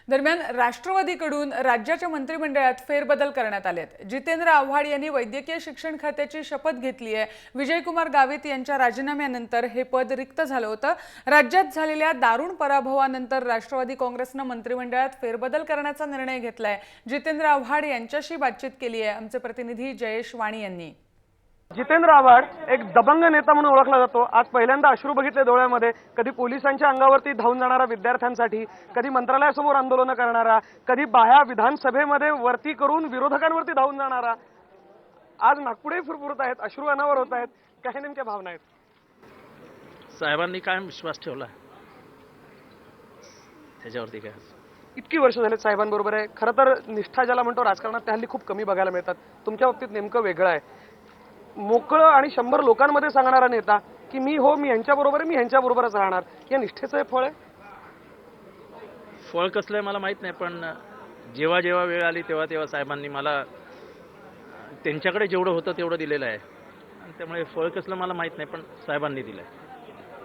दरम्यान राष्ट्रवादीकडून राज्याच्या मंत्रिमंडळात फेरबदल करण्यात आलेत। जितेंद्र आव्हाड यांनी वैद्यकीय शिक्षण खात्याची शपथ घेतली आहे। विजयकुमार गावित यांच्या राजीनाम्यानंतर हे पद रिक्त झालं होतं। राज्यात झालेल्या दारुण पराभवानंतर राष्ट्रवादी काँग्रेसने मंत्रिमंडळात फेरबदल करण्याचा निर्णय घेतलाय। जितेंद्र आव्हाड यांच्याशी बातचीत केली आहे आमचे प्रतिनिधी जयेश वाणी यांनी। जितेंद्र आव्हाड एक दबंग नेता म्हणून ओळखला जातो। आज पहिल्यांदा अश्रू बघितले डोळ्यामध्ये, कधी पोलिसांच्या अंगावरती धावून जाणारा विद्यार्थ्यांसाठी, कधी मंत्रालयासमोर आंदोलन करणारा, कधी बाह्य विधानसभेमध्ये वरती करून विरोधकांवरती धावून जाणारा, आज नागपुडे फुरफुरत आहेत, अश्रू अनावर होत आहेत। काय नेमक्या भावना आहेत? साहेबांनी काय विश्वास ठेवला त्याच्यावरती काय इतकी वर्ष झालेत साहेबांबरोबर आहे। खरं तर निष्ठा ज्याला म्हणतो राजकारणात त्या हल्ली खूप कमी बघायला मिळतात। तुमच्या बाबतीत नेमकं वेगळं आहे। मोकळं आणि 100 लोकांमध्ये सांगणारा नेता की मी यांच्याबरोबर आहे, मी यांच्याबरोबरच राहणार, या निष्ठेचं हे फळ आहे। फळ कसलंय मला माहित नाही, पण जेव्हा जेव्हा वेळ आली तेव्हा तेव्हा साहेबांनी मला त्यांच्याकडे जेवढं होतं तेवढं दिलेलं आहे, आणि त्यामुळे फळ कसलं मला माहित नाही, पण साहेबांनी दिलंय।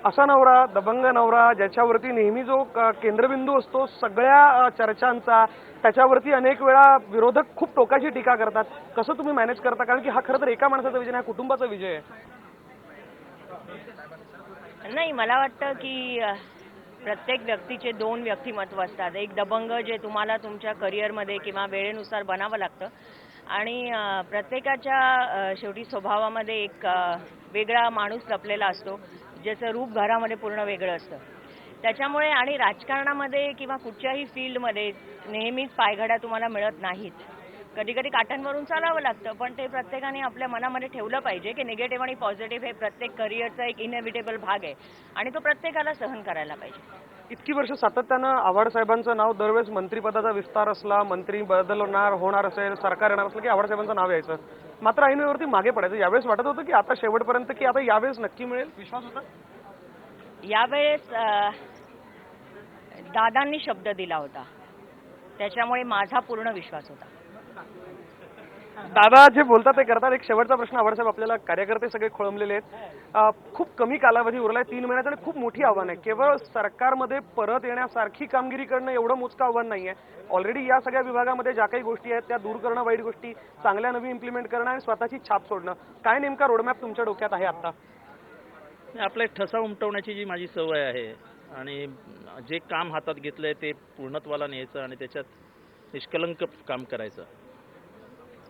असा नवरा, दबंग नवरा, ज्याच्यावरती नेहमी जो केंद्रबिंदू असतो सगळ्या चर्चांचा, त्याच्यावरती अनेक वेळा विरोधक खूप टोकाची टीका करतात। कसं तुम्ही मॅनेज करता? कारण की हा खरं तर एका माणसाचा विजय नाही, कुटुंबाचा विजय आहे। नाही, मला वाटतं की प्रत्येक व्यक्तीचे 2 व्यक्तिमत्व असतात। एक दबंग जे तुम्हाला तुमच्या करिअरमध्ये किंवा वेळेनुसार बनावं लागतं, आणि प्रत्येकाच्या शेवटी स्वभावामध्ये एक वेगळा माणूस लपलेला असतो, ज्याचं रूप घरामध्ये पूर्ण वेगळं असतं। त्याच्यामुळे आणि राजकारणामध्ये किंवा कुठच्याही फील्डमध्ये नेहमीच पायघड्या तुम्हाला मिळत नाहीत। कधी कधी काठांवरून चालावं लागतं, पण ते प्रत्येकाने आपल्या मनामध्ये ठेवलं पाहिजे की निगेटिव्ह आणि पॉझिटिव्ह हे प्रत्येक करिअरचा एक इनएव्हिटेबल भाग आहे, आणि तो प्रत्येकाला सहन करायला पाहिजे। इतकी वर्ष सातत्यानं आव्हाड साहेबांचं नाव दरवेळेस मंत्रिपदाचा विस्तार असला, मंत्री होणार असेल, सरकार येणार असलं की आव्हाड साहेबांचं नाव यायचं, मात्र ऐनवेळेवरती मागे पडायचं। यावेळेस वाटत होतं की आता शेवटपर्यंत की आता यावेळेस नक्की मिळेल, विश्वास होता? यावेळेस दादांनी शब्द दिला होता, त्याच्यामुळे माझा पूर्ण विश्वास होता। दादा जे बोलतात ते करतात। एक शेवटचा प्रश्न आव्हाड साहेब, आपल्याला कार्यकर्ते सगळे खोळंबलेले आहेत, खूप कमी कालावधी उरलाय, 3 महिन्यात, आणि खूप मोठी आव्हान आहे। केवळ सरकारमध्ये परत येण्यासारखी कामगिरी करणं एवढं मोजकं आव्हान नाहीये। ऑलरेडी या सगळ्या विभागामध्ये ज्या काही गोष्टी आहेत त्या दूर करणं, वाईट गोष्टी चांगल्या नवी इम्प्लिमेंट करणं आणि स्वतःची छाप सोडणं, काय नेमका रोडमॅप तुमच्या डोक्यात आहे आता? आपला ठसा उमटवण्याची जी माझी सवय आहे, आणि जे काम हातात घेतलंय ते पूर्णत्वाला न्यायचं आणि त्याच्यात निष्कलंक काम करायचं,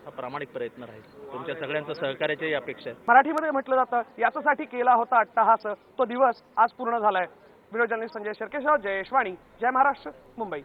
हा प्रामाणिक प्रयत्न राहील। तुमच्या सगळ्यांचं सहकार्याची अपेक्षा आहे। मराठीमध्ये म्हटलं जातं, याच्यासाठी केला होता अट्टहास, तो दिवस आज पूर्ण झालाय। व्हिडिओ जर्नलिस्ट संजय शर्केश्वर, जयेश वाणी, जय महाराष्ट्र, मुंबई।